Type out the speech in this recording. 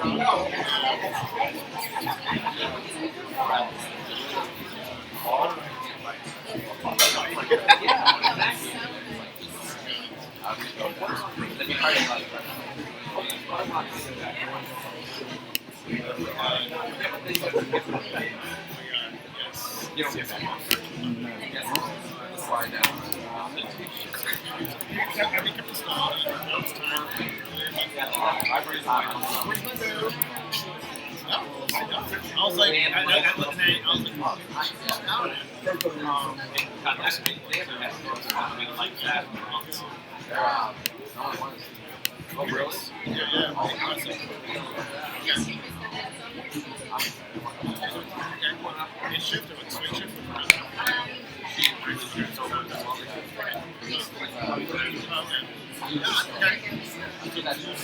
I was like, oh, really? Yeah. It shifted with swing shift. Okay.